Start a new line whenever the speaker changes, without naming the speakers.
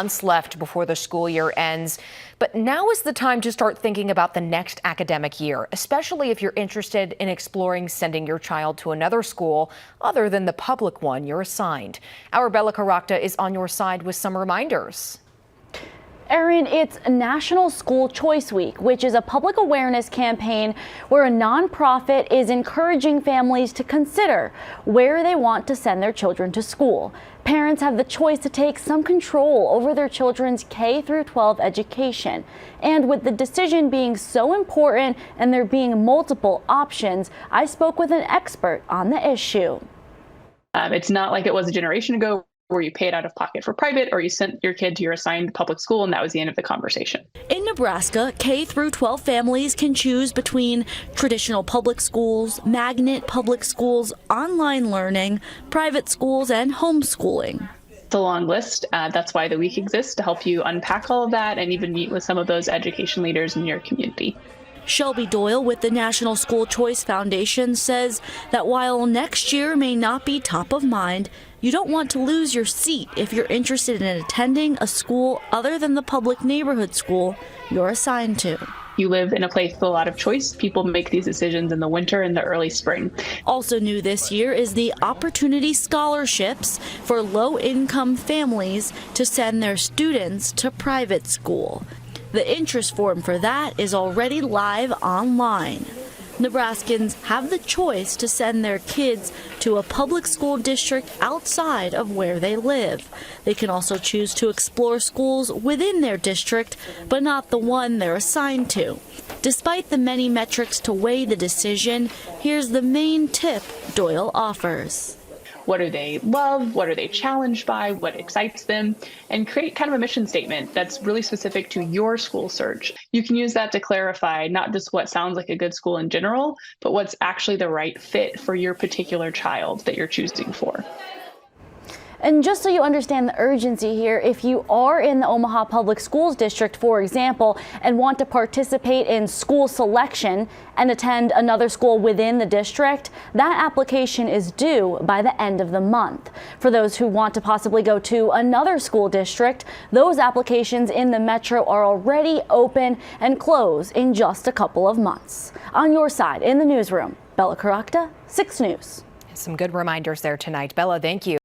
Months left before the school year ends, but now is the time to start thinking about the next academic year, especially if you're interested in exploring sending your child to another school other than the public one you're assigned. Our Bella Caracta is on your side with some reminders.
Erin, it's National School Choice Week, which is a public awareness campaign where a nonprofit is encouraging families to consider where they want to send their children to school. Parents have the choice to take some control over their children's K through 12 education. And with the decision being so important and there being multiple options, I spoke with an expert on the issue.
It's not like it was a generation ago where you paid out of pocket for private or you sent your kid to your assigned public school and that was the end of the conversation.
In Nebraska, K through 12 families can choose between traditional public schools, magnet public schools, online learning, private schools, and homeschooling.
It's a long list. That's why the week exists, to help you unpack all of that and even meet with some of those education leaders in your community.
Shelby Doyle with the National School Choice Foundation says that while next year may not be top of mind, you don't want to lose your seat if you're interested in attending a school other than the public neighborhood school you're assigned to.
You live in a place with a lot of choice. People make these decisions in the winter and the early spring.
Also new this year is the Opportunity Scholarships for low-income families to send their students to private school. The interest form for that is already live online. Nebraskans have the choice to send their kids to a public school district outside of where they live. They can also choose to explore schools within their district, but not the one they're assigned to. Despite the many metrics to weigh the decision, here's the main tip Doyle offers.
What do they love? What are they challenged by? What excites them? And create kind of a mission statement that's really specific to your school search. You can use that to clarify not just what sounds like a good school in general, but what's actually the right fit for your particular child that you're choosing for.
And just so you understand the urgency here, if you are in the Omaha Public Schools District, for example, and want to participate in school selection and attend another school within the district, that application is due by the end of the month. For those who want to possibly go to another school district, those applications in the metro are already open and close in just a couple of months. On your side in the newsroom, Bella Caracta, 6 News.
Some good reminders there tonight. Bella, thank you.